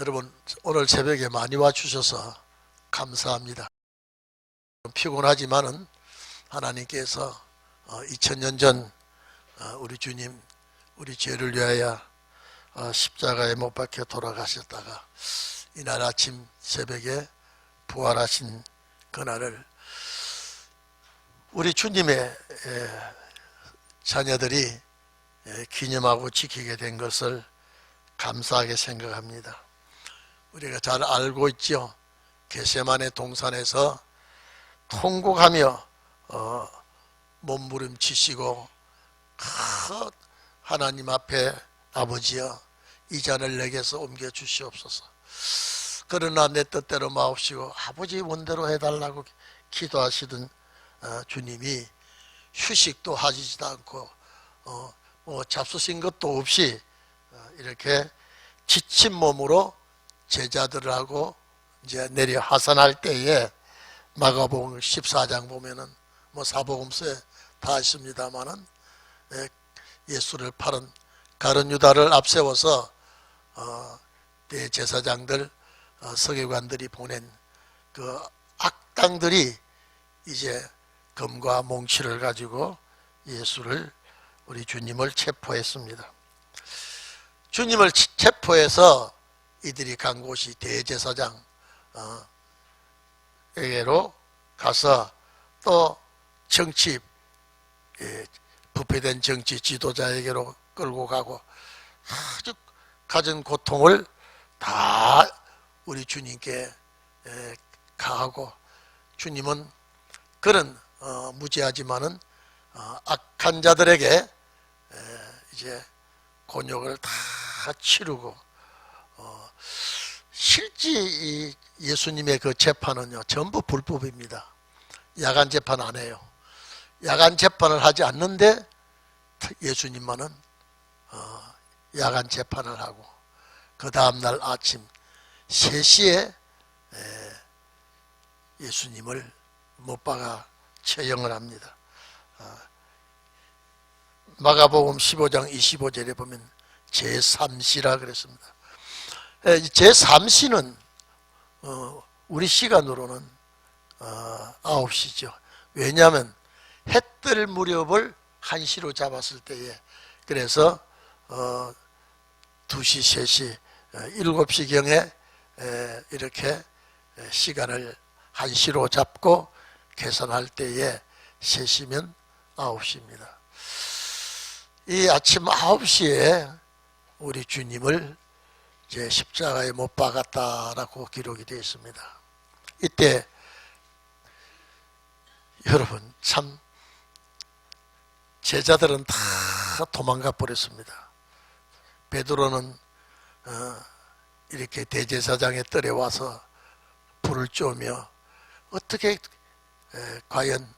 여러분 오늘 새벽에 많이 와주셔서 감사합니다. 피곤하지만은 하나님께서 2000년 전 우리 주님 우리 죄를 위하여 십자가에 못 박혀 돌아가셨다가 이날 아침 새벽에 부활하신 그날을 우리 주님의 자녀들이 기념하고 지키게 된 것을 감사하게 생각합니다. 우리가 잘 알고 있죠. 겟세마네 동산에서 통곡하며 몸부림치시고 하나님 앞에 아버지여 이 잔을 내게서 옮겨 주시옵소서. 그러나 내 뜻대로 마옵시고 아버지 원대로 해달라고 기도하시던 주님이 휴식도 하시지도 않고 잡수신 것도 없이 이렇게 지친 몸으로 제자들하고 이제 내려 하산할 때에 마가복음 14장 보면은 사복음서에 다 있습니다만은 예수를 팔은 가룟 유다를 앞세워서 대제사장들 서기관들이 보낸 그 악당들이 이제 검과 몽치를 가지고 예수를 우리 주님을 체포했습니다. 주님을 체포해서 이들이 간 곳이 대제사장 에게로 가서 또 정치 부패된 정치 지도자에게로 끌고 가고 아주 갖은 고통을 다 우리 주님께 가하고 주님은 그런 무지하지만은 악한 자들에게 이제 곤욕을 다 치르고 실제 이 예수님의 그 재판은요 전부 불법입니다. 야간 재판 안 해요. 야간 재판을 하지 않는데 예수님만은 야간 재판을 하고 그 다음날 아침 3시에 예수님을 못 박아 처형을 합니다. 마가복음 15장 25절에 보면 제3시라 그랬습니다. 제3시는 우리 시간으로는 9시죠. 왜냐하면 해 뜰 무렵을 1시로 잡았을 때에 그래서 2시, 3시, 7시경에 이렇게 시간을 1시로 잡고 계산할 때에 3시면 9시입니다. 이 아침 9시에 우리 주님을 이제 십자가에 못 박았다라고 기록이 되어 있습니다. 이때 여러분 참 제자들은 다 도망가 버렸습니다. 베드로는 이렇게 대제사장의 뜰에 와서 불을 쬐며 어떻게 과연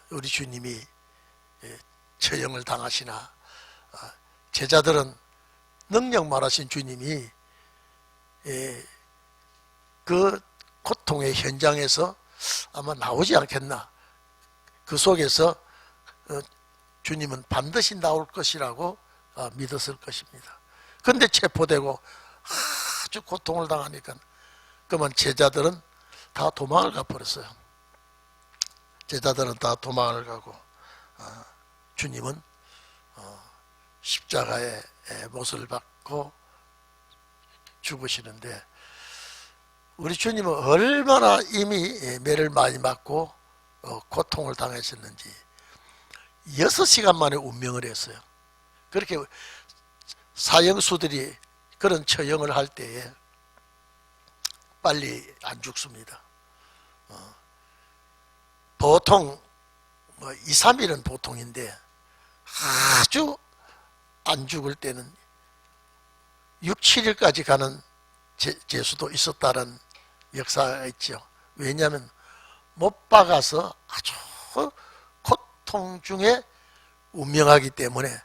우리 주님이 처형을 당하시나. 제자들은 능력 말하신 주님이 그 고통의 현장에서 아마 나오지 않겠나. 그 속에서 주님은 반드시 나올 것이라고 믿었을 것입니다. 그런데 체포되고 아주 고통을 당하니까 그만 제자들은 다 도망을 가버렸어요. 제자들은 다 도망을 가고 주님은 십자가에 못을 박고 죽으시는데 우리 주님은 얼마나 이미 매를 많이 맞고 고통을 당하셨는지 6시간 만에 운명을 했어요. 그렇게 사형수들이 그런 처형을 할 때에 빨리 안 죽습니다. 보통 2, 3일은 보통인데 아주 안 죽을 때는 6, 7일까지 가는 제수도 있었다는 역사가 있죠. 왜냐하면 못 박아서 아주 고통 중에 운명하기 때문에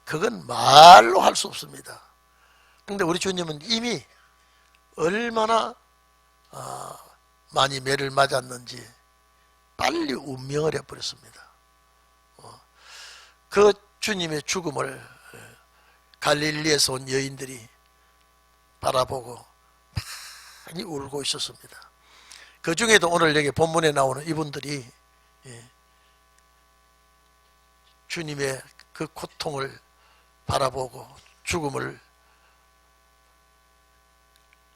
그건 말로 할 수 없습니다. 그런데 우리 주님은 이미 얼마나 많이 매를 맞았는지 빨리 운명을 해버렸습니다. 그 주님의 죽음을 갈릴리에서 온 여인들이 바라보고 많이 울고 있었습니다. 그 중에도 오늘 여기 본문에 나오는 이분들이 주님의 그 고통을 바라보고 죽음을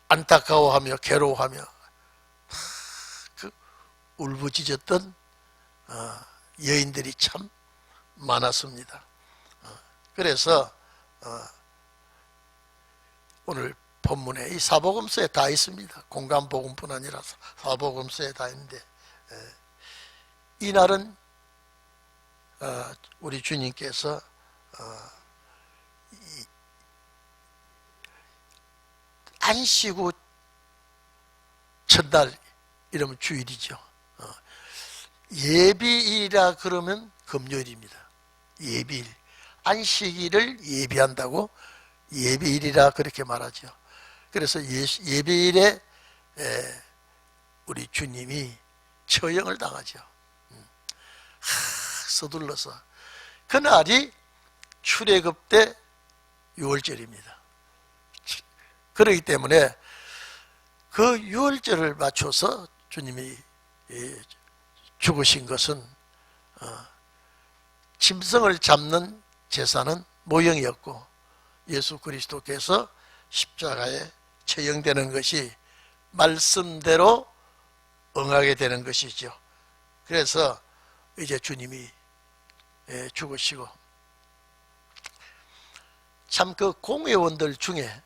안타까워하며 괴로워하며 그 울부짖었던 여인들이 참 많았습니다. 그래서 오늘 본문에 이 사복음서에 다 있습니다. 공간복음뿐 아니라 사복음서에 다 있는데, 이날은 우리 주님께서 안식 후 첫날, 이러면 주일이죠. 예비일이라 그러면 금요일입니다. 예비일, 안식일을 예비한다고 예비일이라 그렇게 말하죠. 그래서 예비일에 우리 주님이 처형을 당하죠. 서둘러서. 그날이 출애굽 때 6월절입니다. 그렇기 때문에 그 6월절을 맞춰서 주님이 죽으신 것은 짐승을 잡는 제사는 모형이었고, 예수 그리스도께서 십자가에 처형되는 것이 말씀대로 응하게 되는 것이죠. 그래서 이제 주님이 죽으시고, 참 그 공회원들 중에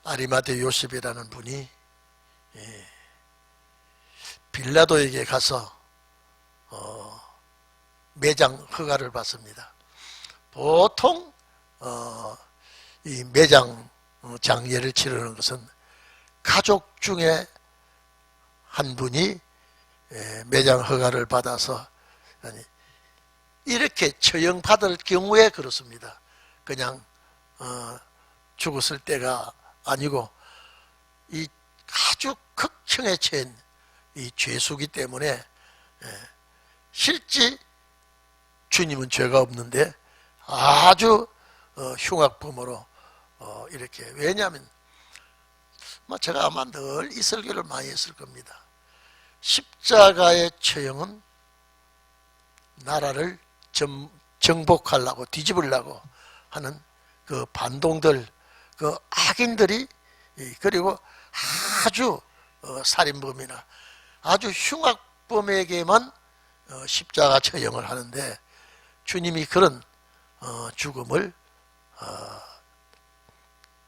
아리마대 요셉이라는 분이 빌라도에게 가서 매장 허가를 받습니다. 보통 이 매장 장례를 치르는 것은 가족 중에 한 분이 매장 허가를 받아서, 이렇게 처형받을 경우에 그렇습니다. 그냥 죽었을 때가 아니고, 이 아주 극형에 처한 이 죄수기 때문에 실제 주님은 죄가 없는데 아주 흉악범으로 이렇게, 왜냐하면 제가 아마 늘 이 설교를 많이 했을 겁니다. 십자가의 처형은 나라를 정복하려고, 뒤집으려고 하는 그 반동들, 그 악인들이, 그리고 아주 살인범이나 아주 흉악범에게만 십자가 처형을 하는데, 주님이 그런 죽음을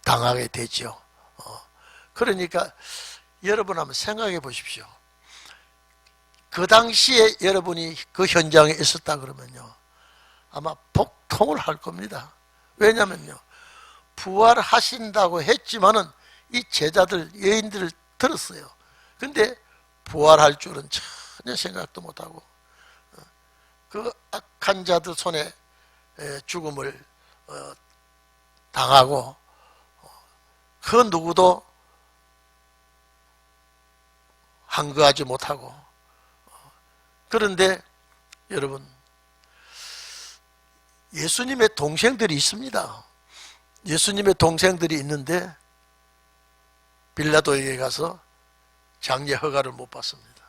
당하게 되죠. 그러니까 여러분 한번 생각해 보십시오. 그 당시에 여러분이 그 현장에 있었다 그러면요, 아마 복통을 할 겁니다. 왜냐면요, 부활하신다고 했지만은 이 제자들, 여인들을 들었어요. 근데 부활할 줄은 전혀 생각도 못하고, 그 악한 자들 손에 죽음을 당하고, 그 누구도 항거하지 못하고. 그런데 여러분, 예수님의 동생들이 있습니다. 예수님의 동생들이 있는데 빌라도에게 가서 장례 허가를 못 받습니다.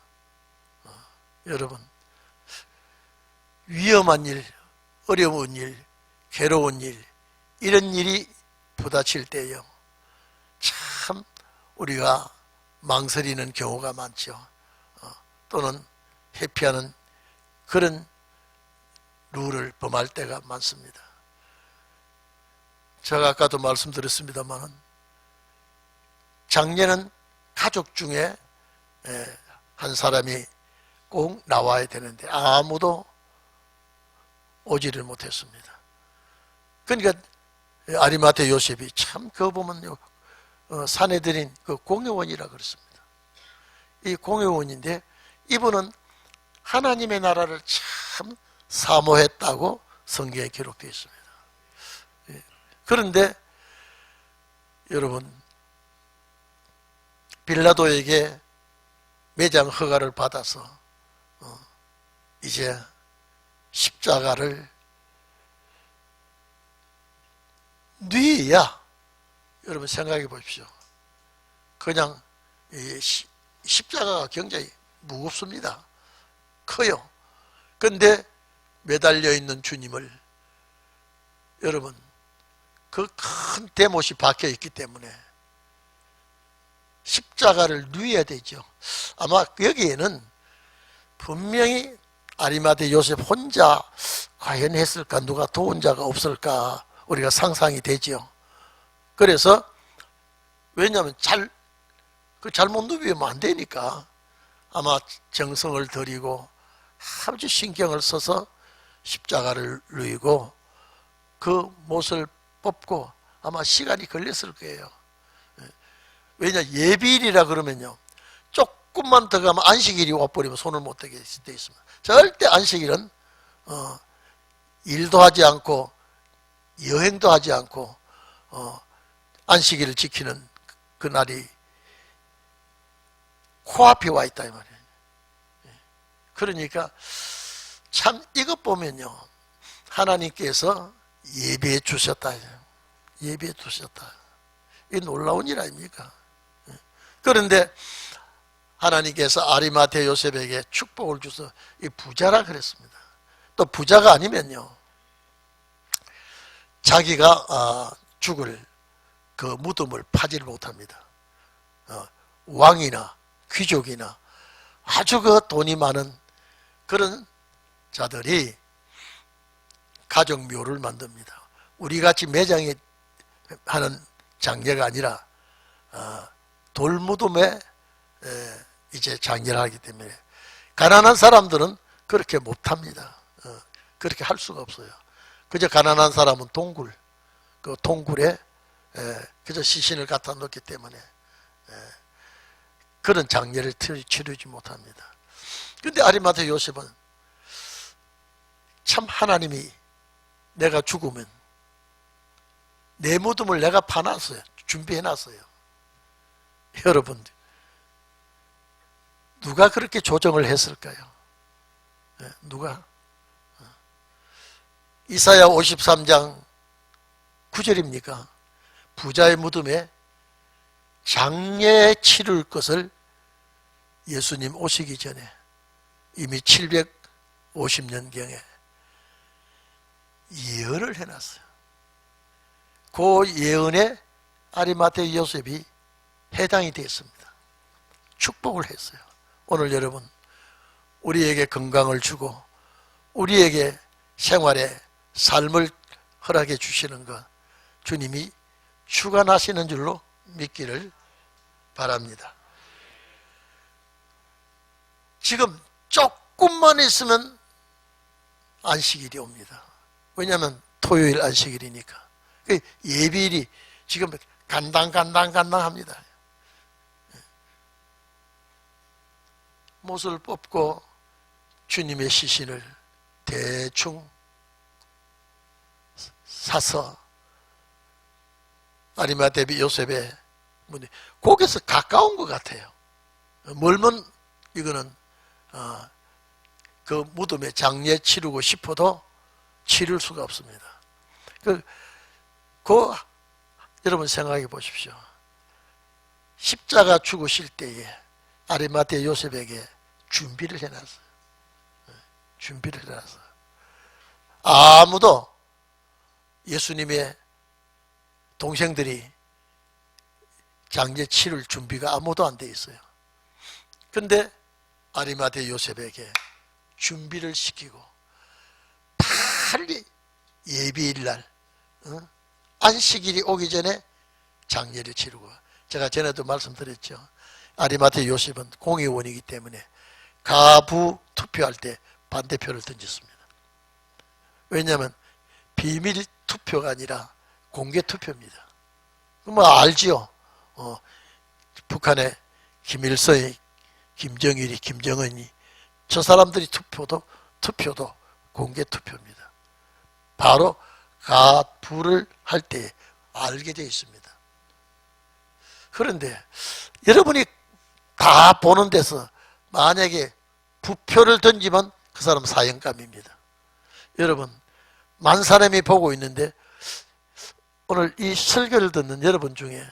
여러분, 위험한 일, 어려운 일, 괴로운 일, 이런 일이 부딪힐 때요, 참 우리가 망설이는 경우가 많죠. 또는 회피하는 그런 룰을 범할 때가 많습니다. 제가 아까도 말씀드렸습니다만, 장례는 가족 중에 한 사람이 꼭 나와야 되는데 아무도 오지를 못했습니다. 그러니까 아리마대 요셉이, 참 그거 보면요, 사내들인 그 공회원이라 그랬습니다. 이 공회원인데 이분은 하나님의 나라를 참 사모했다고 성경에 기록되어 있습니다. 그런데 여러분, 빌라도에게 매장 허가를 받아서 이제 십자가를 뉘어야, 여러분 생각해 보십시오. 그냥 십자가가 굉장히 무겁습니다. 커요. 근데 매달려 있는 주님을 여러분 그 큰 대못이 박혀 있기 때문에 십자가를 누려야 되죠. 아마 여기에는 분명히 아리마대 요셉 혼자 과연 했을까, 누가 도운 자가 없을까 우리가 상상이 되죠. 그래서 왜냐하면 잘못 누비면 안 되니까 아마 정성을 들이고 아주 신경을 써서 십자가를 누이고 그 못을 뽑고 아마 시간이 걸렸을 거예요. 왜냐, 예비일이라 그러면요, 조금만 더 가면 안식일이 와버리면 손을 못 대게 돼 있습니다. 절대 안식일은 일도 하지 않고 여행도 하지 않고 안식일을 지키는 그 날이 코앞에 와 있다 이 말이에요. 그러니까 참 이것 보면요, 하나님께서 예배해 주셨다. 예배해 주셨다. 이 놀라운 일 아닙니까? 그런데 하나님께서 아리마대 요셉에게 축복을 주셔서 이 부자라 그랬습니다. 또 부자가 아니면요, 자기가 죽을 그 무덤을 파지를 못합니다. 왕이나 귀족이나 아주 그 돈이 많은 그런 자들이 가정묘를 만듭니다. 우리같이 매장에 하는 장례가 아니라 돌무덤에 이제 장례를 하기 때문에 가난한 사람들은 그렇게 못합니다. 그렇게 할 수가 없어요. 그저 가난한 사람은 동굴, 그 동굴에 그저 시신을 갖다 놓기 때문에 그런 장례를 치르지 못합니다. 그런데 아리마대 요셉은 참 하나님이 내가 죽으면 내 무덤을 내가 파놨어요. 준비해놨어요. 여러분, 누가 그렇게 조정을 했을까요? 누가? 이사야 53장 9절입니까? 부자의 무덤에 장례 치를 것을 예수님 오시기 전에 이미 750년경에 예언을 해놨어요. 그 예언에 아리마대 요셉이 해당이 되었습니다. 축복을 했어요. 오늘 여러분, 우리에게 건강을 주고 우리에게 생활에 삶을 허락해 주시는 것 주님이 주관하시는 줄로 믿기를 바랍니다. 지금 조금만 있으면 안식일이 옵니다. 왜냐하면 토요일 안식일이니까. 예비일이 지금 간당합니다. 못을 뽑고 주님의 시신을 대충 사서 아리마대 요셉의 문에 거기서 가까운 것 같아요. 멀면 이거는 그 무덤에 장례 치르고 싶어도 치를 수가 없습니다. 여러분 생각해 보십시오. 십자가 죽으실 때에 아리마대 요셉에게 준비를 해놨어요. 준비를 해놨어요. 아무도 예수님의 동생들이 장례 치를 준비가 아무도 안 돼 있어요. 근데 아리마대 요셉에게 준비를 시키고 빨리 예비일 날 안식일이 오기 전에 장례를 치르고, 제가 전에도 말씀드렸죠. 아리마대 요셉은 공의원이기 때문에 가부 투표할 때 반대표를 던졌습니다. 왜냐하면 비밀 투표가 아니라 공개 투표입니다. 뭐 알지요. 북한의 김일성이, 김정일이, 김정은이, 저 사람들이 투표도 공개 투표입니다. 바로 가부를 할 때 알게 되어 있습니다. 그런데 여러분이 다 보는 데서 만약에 부표를 던지면 그 사람 사형감입니다. 여러분, 만 사람이 보고 있는데 오늘 이 설교를 듣는 여러분 중에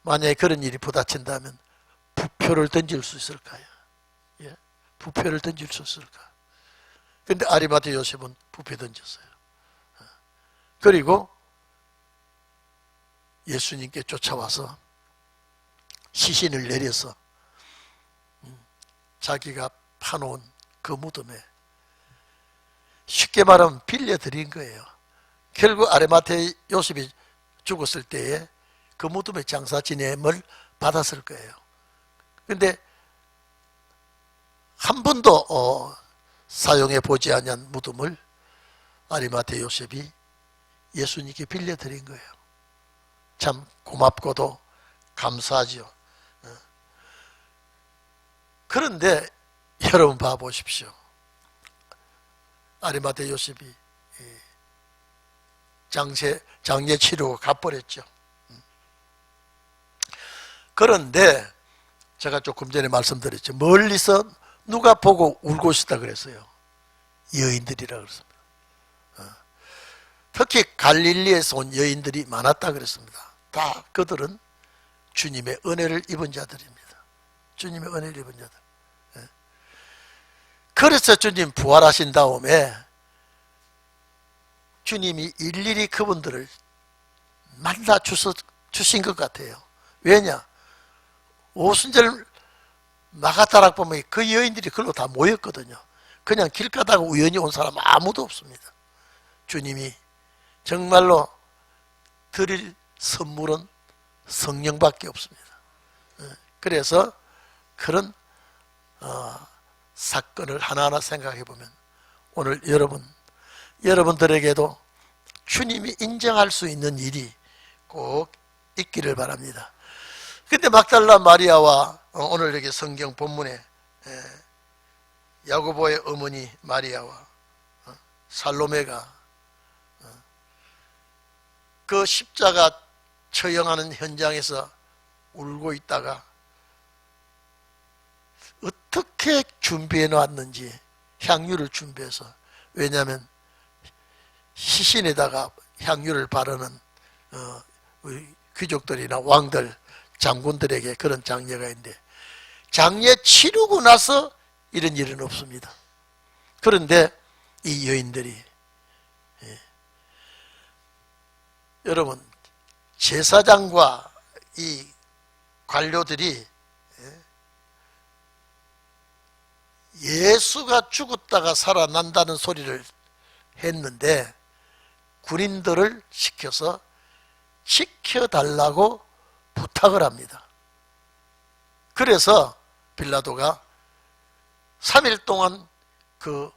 만약에 그런 일이 부닥친다면 부표를 던질 수 있을까요? 예? 부표를 던질 수 있을까? 근데 아리마대 요셉은 부표 던졌어요. 그리고 예수님께 쫓아와서 시신을 내려서 자기가 파놓은 그 무덤에 쉽게 말하면 빌려드린 거예요. 결국 아리마대 요셉이 죽었을 때에 그 무덤에 장사 지냄을 받았을 거예요. 근데 한 번도 사용해 보지 않은 무덤을 아리마대 요셉이 예수님께 빌려드린 거예요. 참 고맙고도 감사하죠. 그런데 여러분 봐보십시오. 아리마대 요셉이 장례 치르고 가버렸죠. 그런데 제가 조금 전에 말씀드렸죠. 멀리서 누가 보고 울고 있다 그랬어요. 여인들이라 그랬습니다. 특히 갈릴리에서 온 여인들이 많았다 그랬습니다. 다 그들은 주님의 은혜를 입은 자들입니다. 주님의 은혜를 입은 자들. 그래서 주님 부활하신 다음에 주님이 일일이 그분들을 만나 주신 것 같아요. 왜냐? 오순절 마가다락 보면 그 여인들이 그걸로 다 모였거든요. 그냥 길 가다가 우연히 온 사람 아무도 없습니다. 주님이 정말로 드릴 선물은 성령밖에 없습니다. 그래서 그런 사건을 하나하나 생각해 보면 오늘 여러분들에게도 주님이 인정할 수 있는 일이 꼭 있기를 바랍니다. 근데 막달라 마리아와 오늘 여기 성경 본문에 야고보의 어머니 마리아와 살로메가 그 십자가 처형하는 현장에서 울고 있다가 어떻게 준비해 놨는지 향유를 준비해서, 왜냐하면 시신에다가 향유를 바르는 우리 귀족들이나 왕들, 장군들에게 그런 장례가 있는데 장례 치르고 나서 이런 일은 없습니다. 그런데 이 여인들이 여러분 제사장과 이 관료들이 예수가 죽었다가 살아난다는 소리를 했는데 군인들을 시켜서 지켜달라고 부탁을 합니다. 그래서 빌라도가 3일 동안 그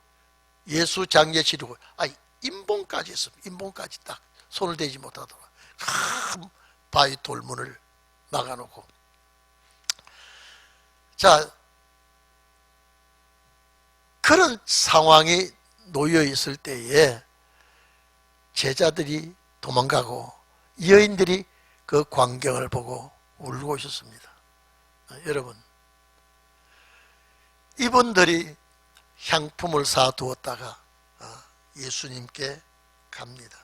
예수 장례 치르고 인봉까지 했습니다. 인봉까지 딱 손을 대지 못하도록 큰 바위 돌문을 막아놓고, 자, 그런 상황이 놓여 있을 때에 제자들이 도망가고 여인들이 그 광경을 보고 울고 있었습니다. 여러분, 이분들이 향품을 사두었다가 예수님께 갑니다.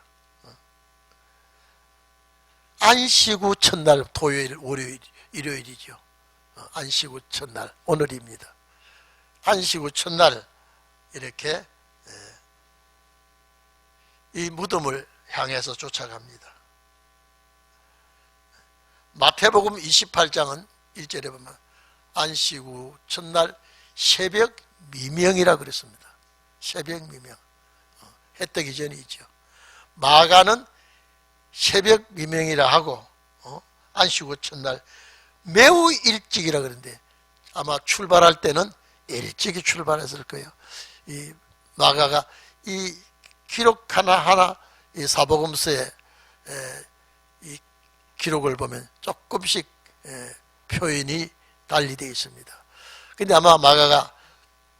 안식 후 첫날, 토요일, 월요일, 일요일이죠. 안식 후 첫날, 오늘입니다. 안식 후 첫날 이렇게 이 무덤을 향해서 쫓아갑니다. 마태복음 28장은 1절에 보면 안식 후 첫날 새벽 미명이라 그랬습니다. 새벽 미명, 해 뜨기 전이죠. 마가는 새벽 미명이라 하고 안식 후 첫날 매우 일찍이라 그러는데 아마 출발할 때는 일찍이 출발했을 거예요. 이 마가가 이 기록 하나하나 이 사복음서에 이 기록을 보면 조금씩 표현이 달리 되어 있습니다. 근데 아마 마가가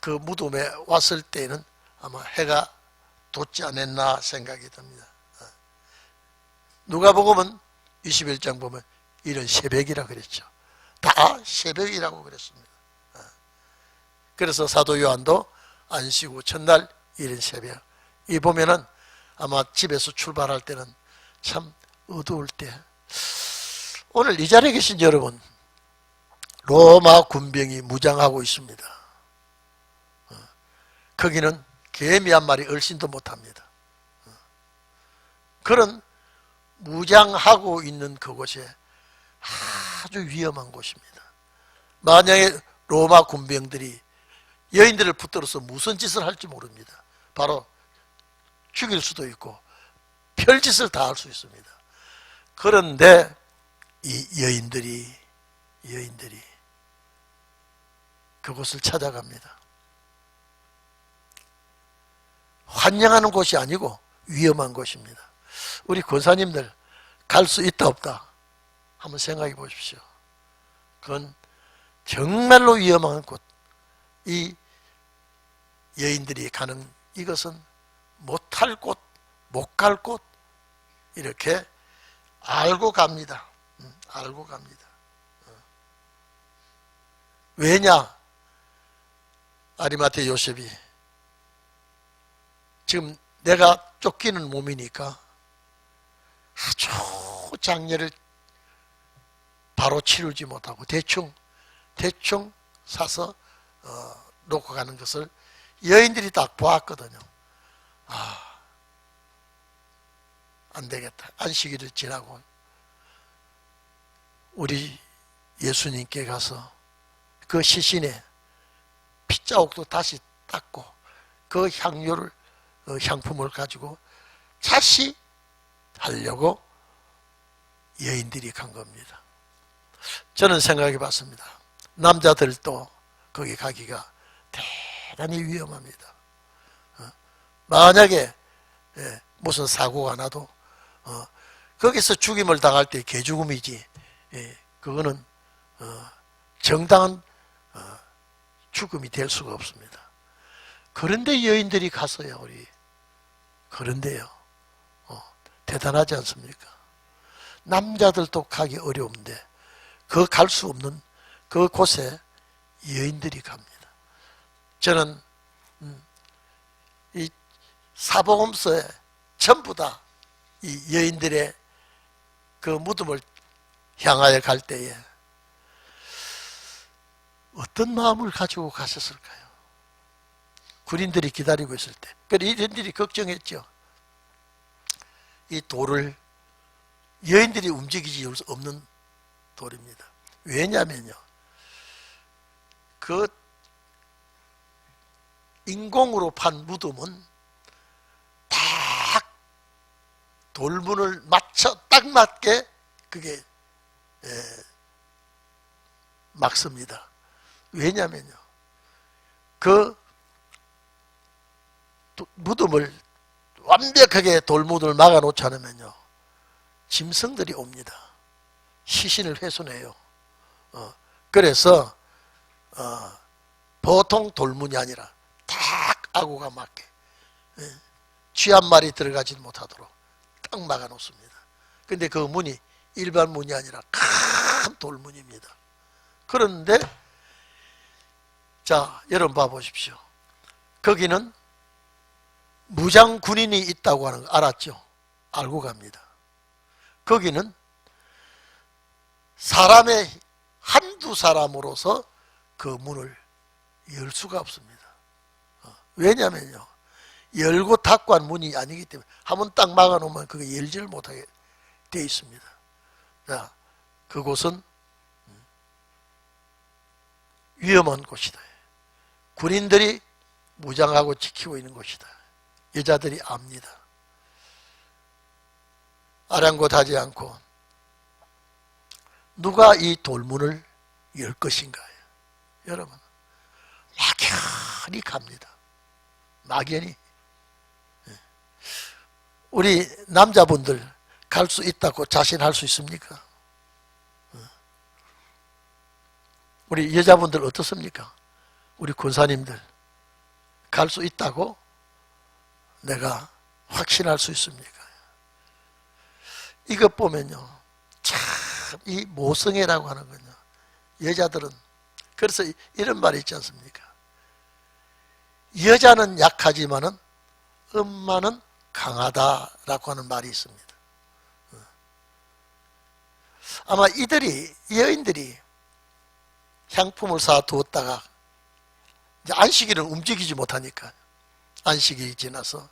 그 무덤에 왔을 때는 아마 해가 돋지 않았나 생각이 듭니다. 누가복음은 21장 보면 이런 새벽이라 그랬죠. 다 새벽이라고 그랬습니다. 그래서 사도 요한도 안식 후 첫날 이른 새벽, 이 보면은 아마 집에서 출발할 때는 참 어두울 때, 오늘 이 자리에 계신 여러분, 로마 군병이 무장하고 있습니다. 거기는 개미 한 마리 얼씬도 못합니다. 그런 무장하고 있는 그곳에 아주 위험한 곳입니다. 만약에 로마 군병들이 여인들을 붙들어서 무슨 짓을 할지 모릅니다. 바로 죽일 수도 있고 별짓을 다 할 수 있습니다. 그런데 이 여인들이 그곳을 찾아갑니다. 환영하는 곳이 아니고 위험한 곳입니다. 우리 권사님들 갈 수 있다 없다 한번 생각해 보십시오. 그건 정말로 위험한 곳. 이 여인들이 가는 이것은 못할 곳, 못 갈 곳 이렇게 알고 갑니다. 알고 갑니다. 왜냐? 아리마테 요셉이 지금 내가 쫓기는 몸이니까 아주 장례를 바로 치르지 못하고 대충 사서 놓고 가는 것을 여인들이 딱 보았거든요. 안 되겠다. 안식일을 지나고 우리 예수님께 가서 그 시신에 핏자국도 다시 닦고 그 향료를 향품을 가지고 다시 하려고 여인들이 간 겁니다. 저는 생각해 봤습니다. 남자들도 거기 가기가 대단히 위험합니다. 만약에 무슨 사고가 나도 거기서 죽임을 당할 때 개죽음이지 그거는 정당한 죽음이 될 수가 없습니다. 그런데 여인들이 갔어요. 우리 그런데요 대단하지 않습니까? 남자들도 가기 어려운데 그 갈 수 없는 그 곳에 여인들이 갑니다. 저는 이 사복음서에 전부 다 이 여인들의 그 무덤을 향하여 갈 때에 어떤 마음을 가지고 가셨을까요? 군인들이 기다리고 있을 때. 그래서 여인들이 걱정했죠. 이 돌을 여인들이 움직이지 없는 돌입니다. 왜냐면요, 그 인공으로 판 무덤은 딱 돌문을 딱 맞게 그게 막습니다. 왜냐면요, 그 무덤을 완벽하게 돌무덤을 막아 놓지 않으면요 짐승들이 옵니다. 시신을 훼손해요. 그래서 보통 돌문이 아니라 딱 아구가 맞게 쥐 한 마리 들어가지 못하도록 딱 막아 놓습니다. 근데 그 문이 일반 문이 아니라 큰 돌문입니다. 그런데 자, 여러분 봐보십시오. 거기는 무장 군인이 있다고 하는 거 알았죠? 알고 갑니다. 거기는 사람의 한두 사람으로서 그 문을 열 수가 없습니다. 왜냐면요, 열고 닫고 한 문이 아니기 때문에 한번 딱 막아놓으면 그게 열지를 못하게 되어 있습니다. 자, 그곳은 위험한 곳이다. 군인들이 무장하고 지키고 있는 곳이다. 여자들이 압니다. 아랑곳하지 않고 누가 이 돌문을 열 것인가요? 여러분, 막연히 갑니다. 막연히. 우리 남자분들 갈 수 있다고 자신할 수 있습니까? 우리 여자분들 어떻습니까? 우리 군사님들 갈 수 있다고 내가 확신할 수 있습니까? 이것 보면요, 참 이 모성애라고 하는 거요, 여자들은 그래서 이런 말이 있지 않습니까? 여자는 약하지만은 엄마는 강하다라고 하는 말이 있습니다. 아마 여인들이 향품을 사 두었다가 이제 안식일은 움직이지 못하니까 안식일이 지나서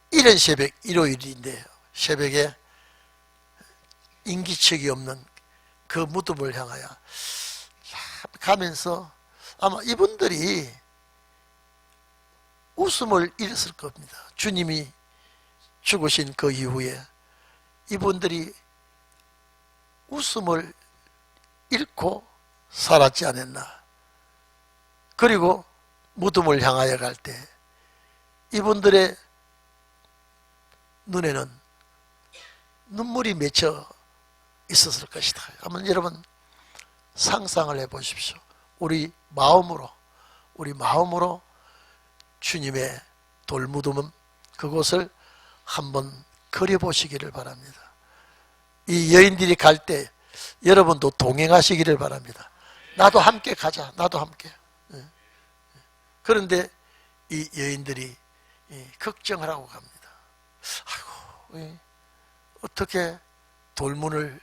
이른 새벽 일요일인데 새벽에 인기척이 없는 그 무덤을 향하여 가면서 아마 이분들이 웃음을 잃었을 겁니다. 주님이 죽으신 그 이후에 이분들이 웃음을 잃고 살았지 않았나. 그리고 무덤을 향하여 갈 때 이분들의 눈에는 눈물이 맺혀 있었을 것이다. 한번 여러분 상상을 해 보십시오. 우리 마음으로 주님의 돌무덤은 그곳을 한번 그려보시기를 바랍니다. 이 여인들이 갈 때 여러분도 동행하시기를 바랍니다. 나도 함께 가자. 나도 함께. 그런데 이 여인들이 걱정을 하고 갑니다. 아이고, 어떻게 돌문을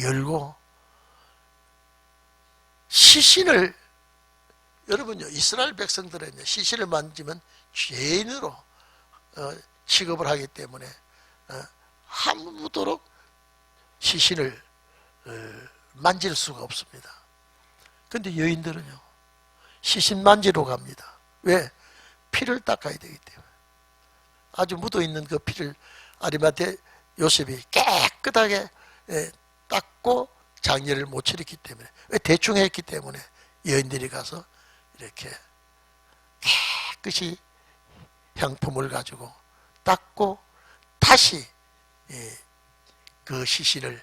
열고 시신을, 여러분요, 이스라엘 백성들은요, 시신을 만지면 죄인으로 취급을 하기 때문에 아무도록 시신을 만질 수가 없습니다. 그런데 여인들은요, 시신 만지러 갑니다. 왜? 피를 닦아야 되기 때문에. 아주 묻어있는 그 피를 아리마대 요셉이 깨끗하게 닦고 장례를 못 치렀기 때문에, 왜? 대충 했기 때문에 여인들이 가서 이렇게 깨끗이 향품을 가지고 닦고 다시 그 시신을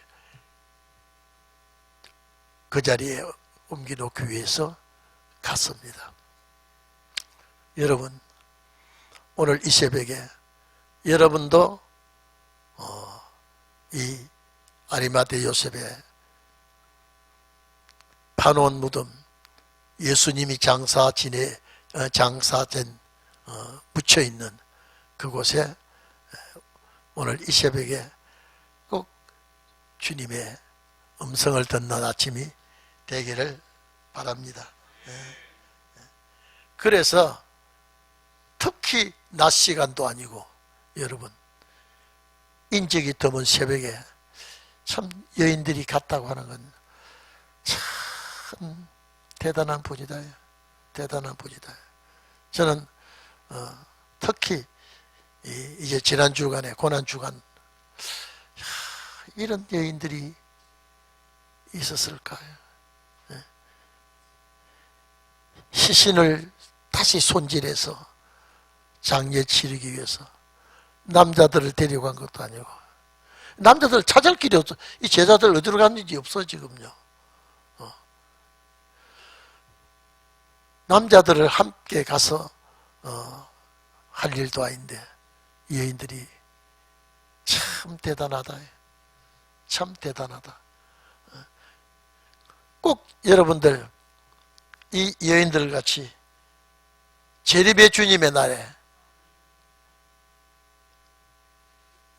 그 자리에 옮겨놓기 위해서 갔습니다. 여러분, 오늘 이 새벽에 여러분도 이 아리마대 요셉의 파놓은 무덤, 예수님이 장사된 묻혀있는 그곳에 오늘 이 새벽에 꼭 주님의 음성을 듣는 아침이 되기를 바랍니다. 그래서 특히 낮 시간도 아니고 여러분, 인적이 드문 새벽에 참 여인들이 갔다고 하는 건 참 대단한 분이다. 대단한 분이다. 저는 특히 이제 지난 주간에 고난 주간 이런 여인들이 있었을까요? 시신을 다시 손질해서 장례 치르기 위해서 남자들을 데리고 간 것도 아니고, 남자들 찾을 길이 없어. 이 제자들 어디로 갔는지 없어 지금요. 남자들을 함께 가서 할 일도 아닌데 여인들이 참 대단하다. 참 대단하다. 꼭 여러분들 이 여인들 같이 재림의 주님의 날에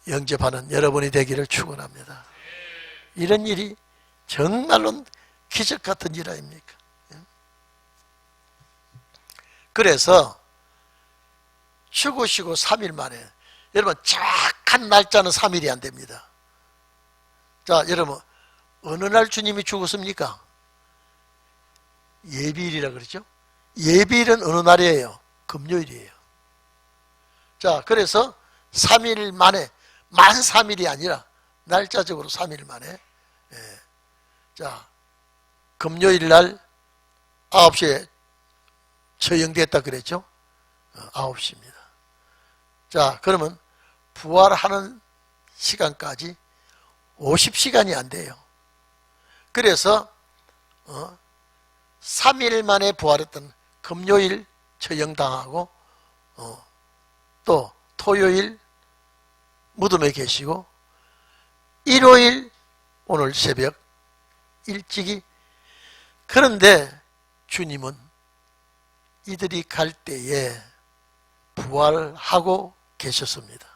영접하는 여러분이 되기를 축원합니다. 이런 일이 정말로 기적 같은 일 아닙니까? 그래서 죽으시고 3일 만에, 여러분 정확한 날짜는 3일이 안 됩니다. 자, 여러분 어느 날 주님이 죽었습니까? 예비일이라 그러죠. 예비일은 어느 날이에요? 금요일이에요. 자, 그래서 3일 만에, 만 3일이 아니라 날짜적으로 3일 만에, 자, 금요일 날 9시에 처형됐다 그랬죠? 9시입니다. 자, 그러면 부활하는 시간까지 50시간이 안 돼요. 그래서 3일 만에 부활했던 금요일 처형당하고 또 토요일 무덤에 계시고 일요일 오늘 새벽 일찍이, 그런데 주님은 이들이 갈 때에 부활하고 계셨습니다.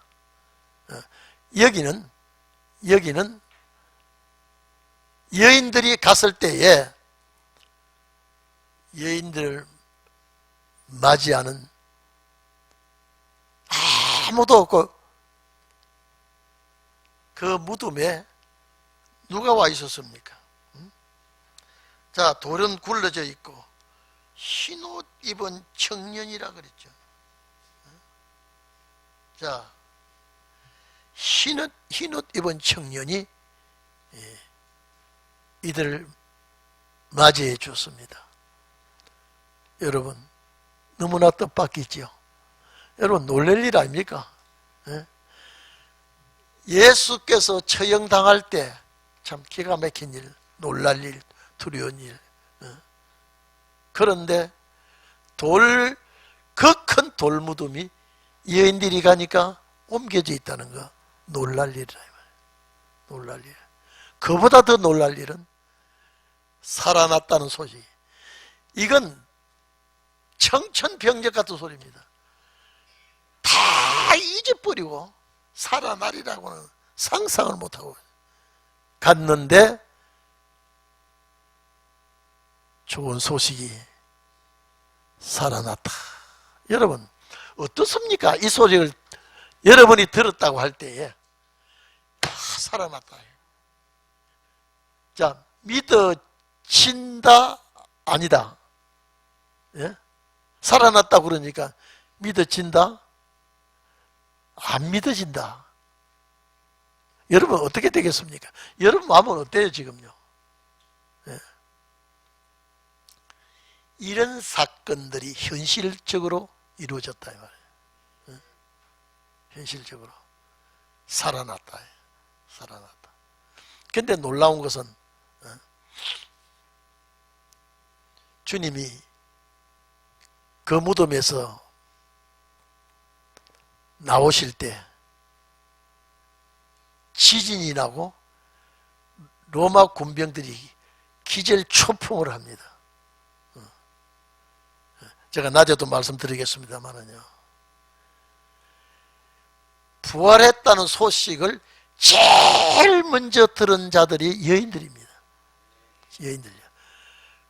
여기는 여기는 여인들이 갔을 때에 여인들을 맞이하는 아무도 없고 그 무덤에 누가 와 있었습니까? 자, 돌은 굴러져 있고 흰옷 입은 청년이라 그랬죠. 자, 흰옷 입은 청년이 이들을 맞이해 줬습니다. 여러분, 너무나 뜻밖이죠. 여러분, 놀랄 일 아닙니까? 예수께서 처형당할 때 참 기가 막힌 일, 놀랄 일, 두려운 일. 그런데 그 큰 돌무덤이 여인들이 가니까 옮겨져 있다는 거, 놀랄 일이라. 놀랄 일. 그보다 더 놀랄 일은 살아났다는 소식. 이건 청천벽력 같은 소리입니다. 다 잊어버리고 살아나리라고는 상상을 못하고 갔는데 좋은 소식이 살아났다. 여러분 어떻습니까? 이 소식을 여러분이 들었다고 할 때에 살아났다. 자, 믿어진다 아니다. 예? 살아났다 그러니까 믿어진다? 안 믿어진다. 여러분 어떻게 되겠습니까? 여러분 마음은 어때요 지금요? 예. 이런 사건들이 현실적으로 이루어졌다 이 말이에요. 예. 현실적으로 살아났다. 살아났다. 근데 놀라운 것은 주님이 그 무덤에서 나오실 때 지진이 나고 로마 군병들이 기절초풍을 합니다. 제가 낮에도 말씀드리겠습니다만은요. 부활했다는 소식을 제일 먼저 들은 자들이 여인들입니다. 여인들이요.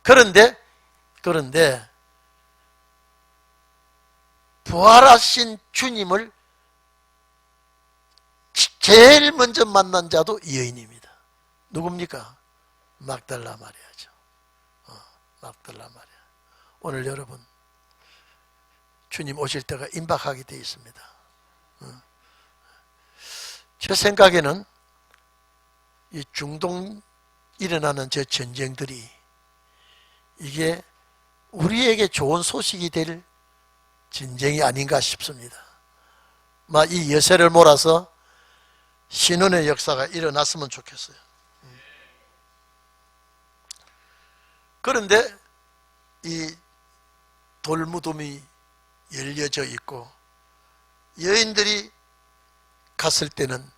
그런데 부활하신 주님을 제일 먼저 만난 자도 여인입니다. 누굽니까? 막달라 마리아죠. 막달라 마리아. 오늘 여러분 주님 오실 때가 임박하게 되어 있습니다. 제 생각에는 이 중동 일어나는 저 전쟁들이 이게 우리에게 좋은 소식이 될 전쟁이 아닌가 싶습니다. 이 여세를 몰아서 신혼의 역사가 일어났으면 좋겠어요. 그런데 이 돌무덤이 열려져 있고 여인들이 갔을 때는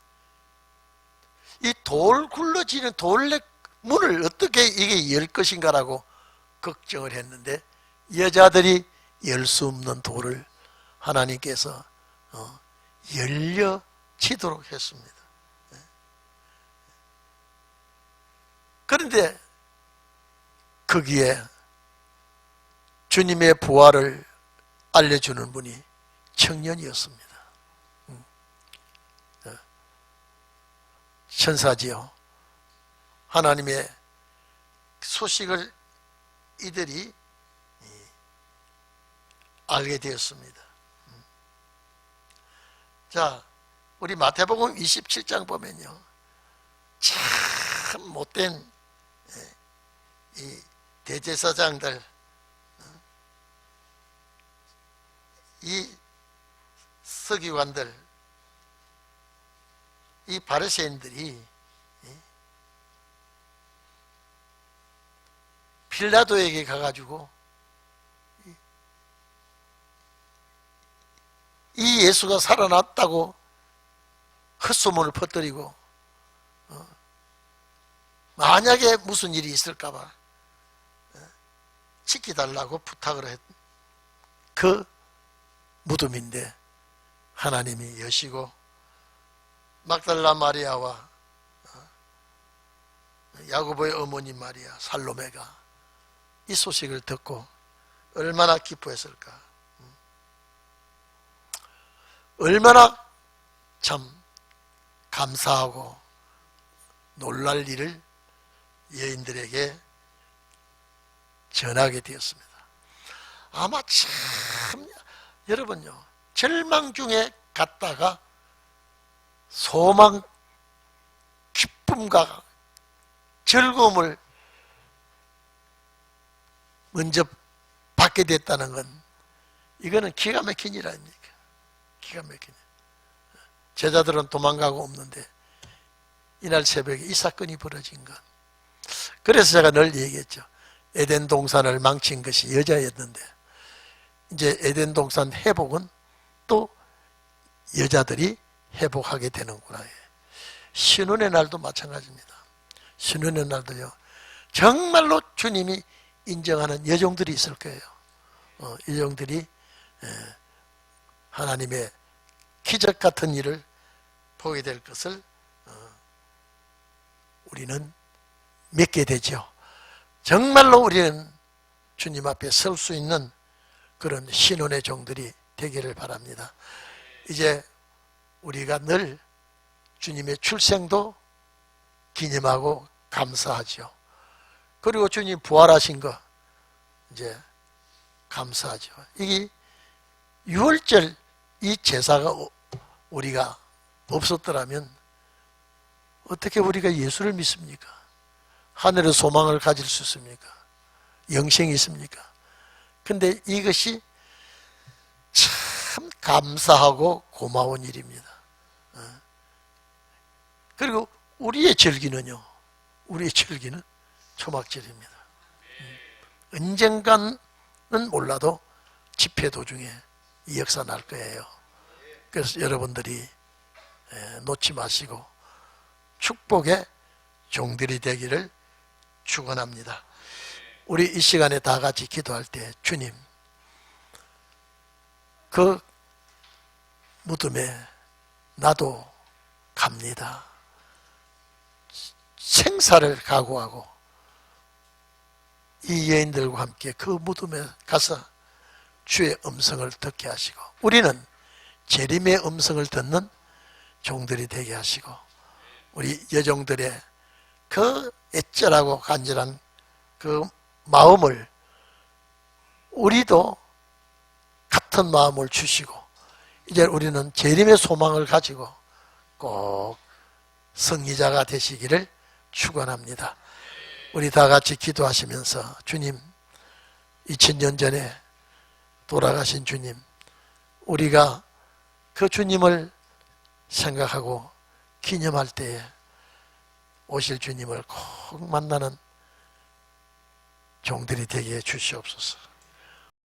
이 돌 굴러지는 돌 문을 어떻게 이게 열 것인가라고 걱정을 했는데 여자들이 열 수 없는 돌을 하나님께서 열려치도록 했습니다. 그런데 거기에 주님의 부활을 알려주는 분이 청년이었습니다. 천사지요. 하나님의 소식을 이들이 알게 되었습니다. 자, 우리 마태복음 27장 보면요. 참 못된 이 대제사장들, 이 서기관들, 이 바리새인들이 빌라도에게 가가지고 이 예수가 살아났다고 헛소문을 퍼뜨리고 만약에 무슨 일이 있을까봐 지켜달라고 부탁을 했 그 무덤인데 하나님이 여시고 막달라 마리아와 야고보의 어머니 마리아 살로메가 이 소식을 듣고 얼마나 기뻐했을까. 얼마나 참 감사하고 놀랄 일을 여인들에게 전하게 되었습니다. 아마 참 여러분요, 절망 중에 갔다가 소망, 기쁨과 즐거움을 먼저 받게 됐다는 건 이거는 기가 막힌 일 아닙니까? 기가 막힌 일. 제자들은 도망가고 없는데 이날 새벽에 이 사건이 벌어진 것. 그래서 제가 늘 얘기했죠. 에덴 동산을 망친 것이 여자였는데 이제 에덴 동산 회복은 또 여자들이 회복하게 되는구나. 신혼의 날도 마찬가지입니다. 신혼의 날도요, 정말로 주님이 인정하는 여종들이 있을 거예요. 여종들이 하나님의 기적 같은 일을 보게 될 것을 우리는 믿게 되죠. 정말로 우리는 주님 앞에 설 수 있는 그런 신혼의 종들이 되기를 바랍니다. 이제 우리가 늘 주님의 출생도 기념하고 감사하죠. 그리고 주님 부활하신 거 이제 감사하죠. 이게 유월절 이 제사가 우리가 없었더라면 어떻게 우리가 예수를 믿습니까? 하늘의 소망을 가질 수 있습니까? 영생이 있습니까? 근데 이것이 참 감사하고 고마운 일입니다. 그리고 우리의 절기는요, 우리의 절기는 초막절입니다. 언젠가는 몰라도 집회 도중에 이 역사 날 거예요. 그래서 여러분들이 놓지 마시고 축복의 종들이 되기를 축원합니다. 우리 이 시간에 다 같이 기도할 때 주님, 그 무덤에 나도 갑니다. 생사를 각오하고 이 여인들과 함께 그 무덤에 가서 주의 음성을 듣게 하시고 우리는 재림의 음성을 듣는 종들이 되게 하시고 우리 여종들의 그 애절하고 간절한 그 마음을 우리도 같은 마음을 주시고 이제 우리는 재림의 소망을 가지고 꼭 승리자가 되시기를 축원합니다. 우리 다 같이 기도하시면서 주님, 2000년 전에 돌아가신 주님, 우리가 그 주님을 생각하고 기념할 때에 오실 주님을 꼭 만나는 종들이 되게 해 주시옵소서.